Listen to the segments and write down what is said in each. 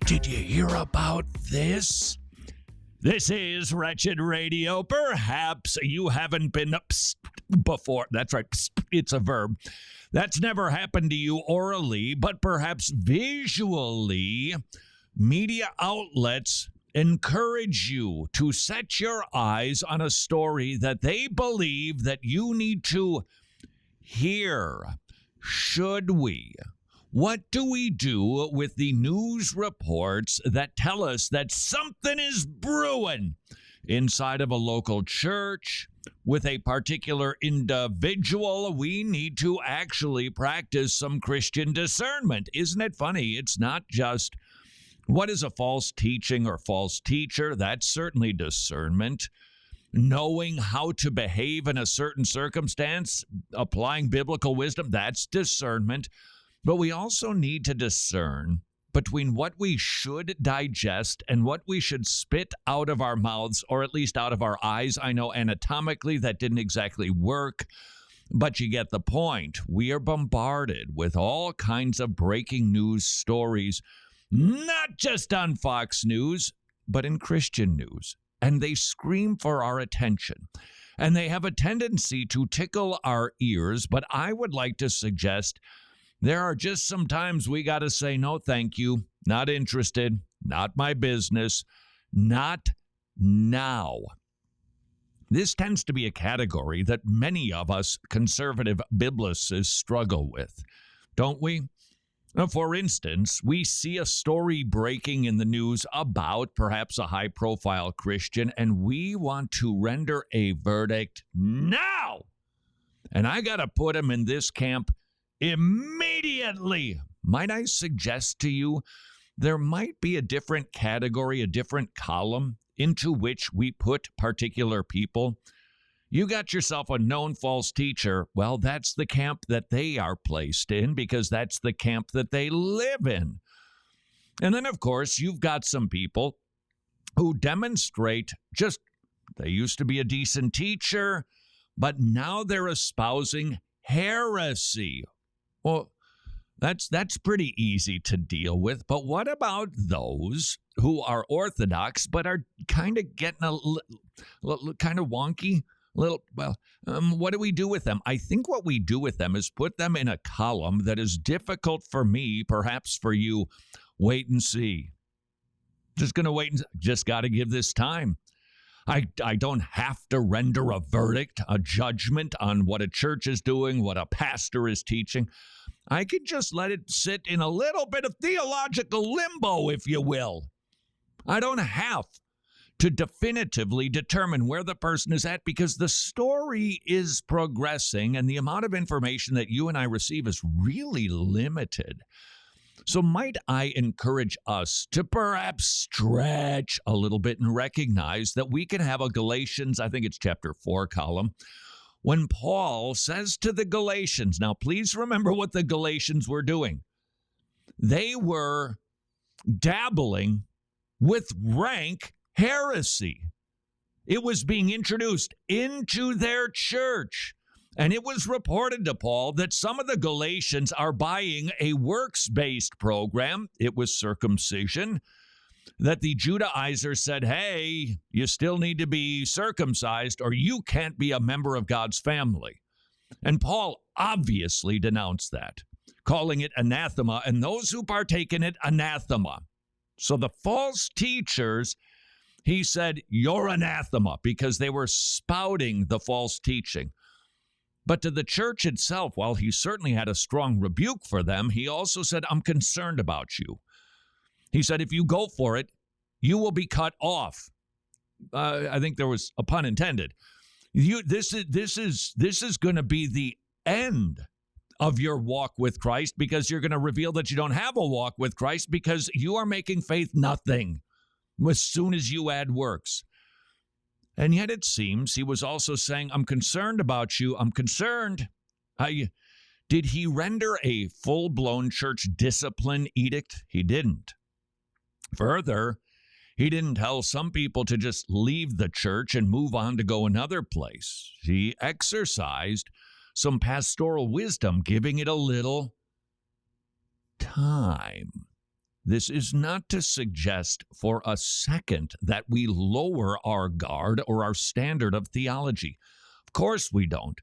Did you hear about this? This is Wretched Radio. Perhaps you haven't been before. That's right. It's a verb. That's never happened to you orally, but perhaps visually. Media outlets encourage you to set your eyes on a story that they believe that you need to hear. Should we? What do we do with the news reports that tell us that something is brewing inside of a local church with a particular individual? We need to actually practice some Christian discernment. Isn't it funny? It's not just what is a false teaching or false teacher. That's certainly discernment. Knowing how to behave in a certain circumstance, applying biblical wisdom, that's discernment. But we also need to discern between what we should digest and what we should spit out of our mouths, or at least out of our eyes. I know anatomically that didn't exactly work, but you get the point. We are bombarded with all kinds of breaking news stories, not just on Fox News, but in Christian news. And they scream for our attention. And they have a tendency to tickle our ears, but I would like to suggest there are just some times we got to say, no, thank you, not interested, not my business, not now. This tends to be a category that many of us conservative biblicists struggle with, don't we? For instance, we see a story breaking in the news about perhaps a high-profile Christian, and we want to render a verdict now. And I got to put him in this camp immediately. Might I suggest to you there might be a different category, a different column into which we put particular people? You got yourself a known false teacher. Well, that's the camp that they are placed in because that's the camp that they live in. And then, of course, you've got some people who demonstrate they used to be a decent teacher, but now they're espousing heresy. Well, that's pretty easy to deal with. But what about those who are orthodox but are kind of getting a little kind of wonky? What do we do with them? I think what we do with them is put them in a column that is difficult for me, perhaps for you. Wait and see. Just going to wait and just got to give this time. I don't have to render a verdict, a judgment on what a church is doing, what a pastor is teaching. I could just let it sit in a little bit of theological limbo, if you will. I don't have to definitively determine where the person is at because the story is progressing and the amount of information that you and I receive is really limited. So might I encourage us to perhaps stretch a little bit and recognize that we can have a Galatians, I think it's chapter 4 column, when Paul says to the Galatians, now please remember what the Galatians were doing. They were dabbling with rank heresy. It was being introduced into their church. And it was reported to Paul that some of the Galatians are buying a works-based program. It was circumcision. That the Judaizers said, hey, you still need to be circumcised or you can't be a member of God's family. And Paul obviously denounced that, calling it anathema, and those who partake in it, anathema. So the false teachers, he said, you're anathema, because they were spouting the false teaching. But to the church itself, while he certainly had a strong rebuke for them, he also said, I'm concerned about you. He said, if you go for it, you will be cut off. I think there was a pun intended. This is going to be the end of your walk with Christ because you're going to reveal that you don't have a walk with Christ because you are making faith nothing as soon as you add works. And yet it seems he was also saying, I'm concerned about you. I'm concerned. Did he render a full-blown church discipline edict? He didn't. Further, he didn't tell some people to just leave the church and move on to go another place. He exercised some pastoral wisdom, giving it a little time. This is not to suggest for a second that we lower our guard or our standard of theology. Of course we don't.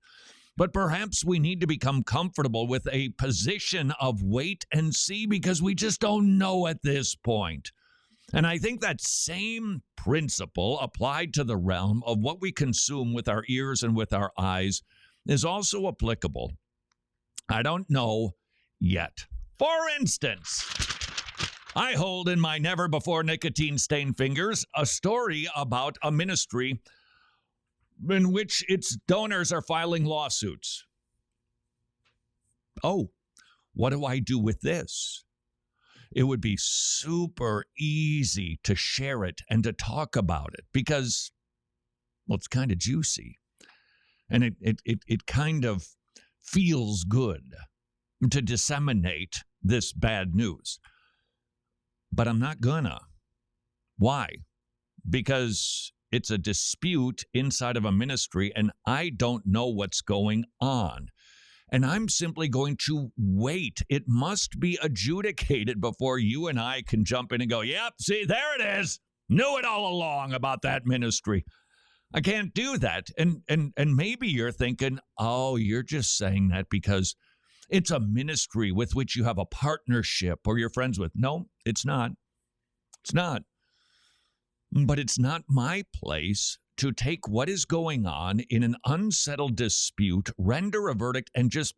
But perhaps we need to become comfortable with a position of wait and see because we just don't know at this point. And I think that same principle applied to the realm of what we consume with our ears and with our eyes is also applicable. I don't know yet. For instance, I hold in my never-before nicotine-stained fingers a story about a ministry in which its donors are filing lawsuits. Oh, what do I do with this? It would be super easy to share it and to talk about it because, well, it's kind of juicy. And it kind of feels good to disseminate this bad news. But I'm not gonna. Why? Because it's a dispute inside of a ministry and I don't know what's going on. And I'm simply going to wait. It must be adjudicated before you and I can jump in and go, yep, see, there it is. Knew it all along about that ministry. I can't do that. And maybe you're thinking, oh, you're just saying that because it's a ministry with which you have a partnership or you're friends with. No, it's not. It's not. But it's not my place to take what is going on in an unsettled dispute, render a verdict, and just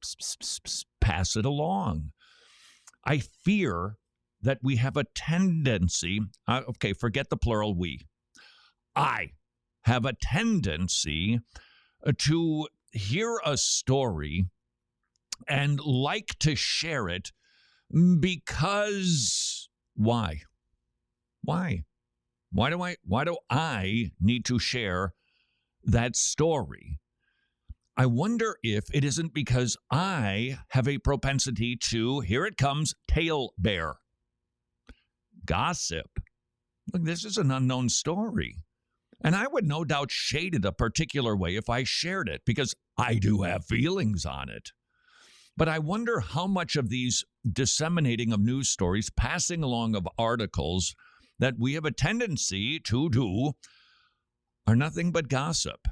pass it along. I fear that we have a tendency, forget the plural we. I have a tendency to hear a story and like to share it because why? Why? Why do I need to share that story? I wonder if it isn't because I have a propensity to, here it comes, tale bear. Gossip. Look, this is an unknown story. And I would no doubt shade it a particular way if I shared it, because I do have feelings on it. But I wonder how much of these disseminating of news stories, passing along of articles that we have a tendency to do are nothing but gossip.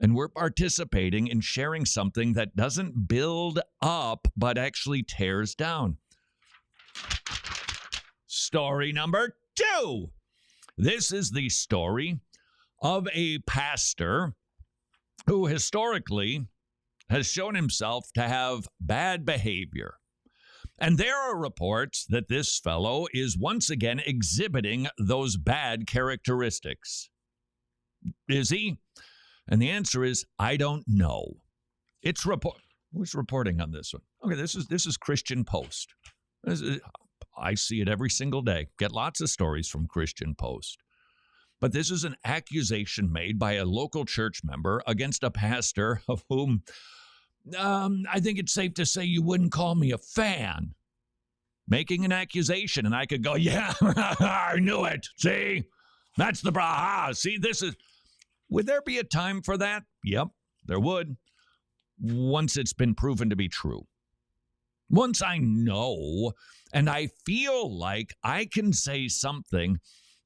And we're participating in sharing something that doesn't build up, but actually tears down. Story number 2. This is the story of a pastor who historically has shown himself to have bad behavior. And there are reports that this fellow is once again exhibiting those bad characteristics. Is he? And the answer is, I don't know. Who's reporting on this one? Okay, this is Christian Post. I see it every single day. Get lots of stories from Christian Post. But this is an accusation made by a local church member against a pastor of whom I think it's safe to say you wouldn't call me a fan. Making an accusation, and I could go, yeah, I knew it. See? That's the braha. See, this is... Would there be a time for that? Yep, there would. Once it's been proven to be true. Once I know, and I feel like I can say something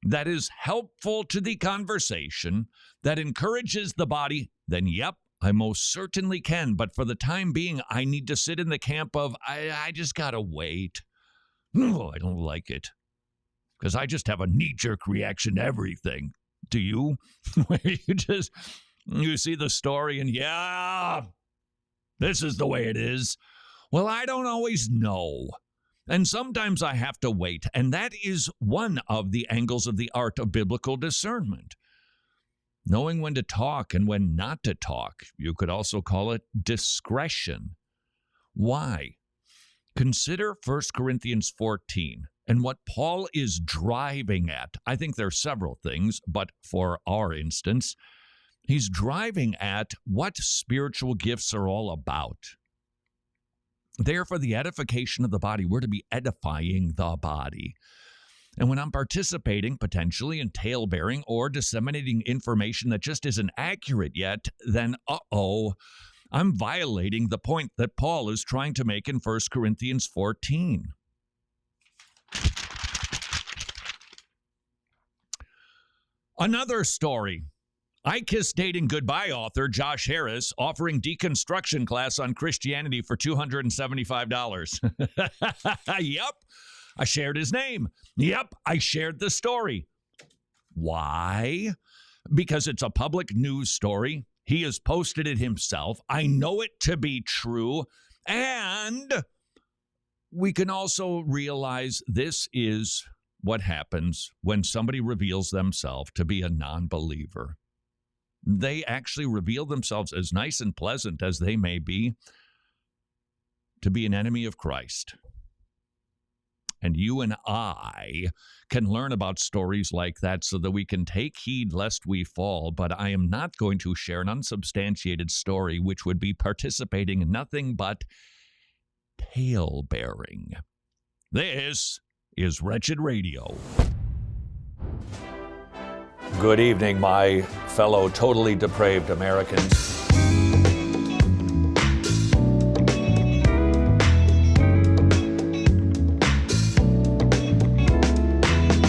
that is helpful to the conversation, that encourages the body, then yep, I most certainly can. But for the time being, I need to sit in the camp of, I just gotta wait. No, I don't like it. Because I just have a knee-jerk reaction to everything. Do you? Where you see the story and, yeah, this is the way it is. Well, I don't always know. And sometimes I have to wait. And that is one of the angles of the art of biblical discernment. Knowing when to talk and when not to talk. You could also call it discretion. Why? Consider 1 Corinthians 14 and what Paul is driving at. I think there are several things, but for our instance, he's driving at what spiritual gifts are all about. They're for the edification of the body. We're to be edifying the body. And when I'm participating potentially in tale-bearing or disseminating information that just isn't accurate yet, then I'm violating the point that Paul is trying to make in 1 Corinthians 14. Another story. I Kiss Dating Goodbye author Josh Harris offering deconstruction class on Christianity for $275. Yep, I shared his name. Yep, I shared the story. Why? Because it's a public news story. He has posted it himself. I know it to be true. And we can also realize this is what happens when somebody reveals themselves to be a non-believer. They actually reveal themselves, as nice and pleasant as they may be, to be an enemy of Christ. And you and I can learn about stories like that so that we can take heed lest we fall. But I am not going to share an unsubstantiated story, which would be participating in nothing but tale-bearing. This is Wretched Radio. Good evening, my fellow totally depraved Americans.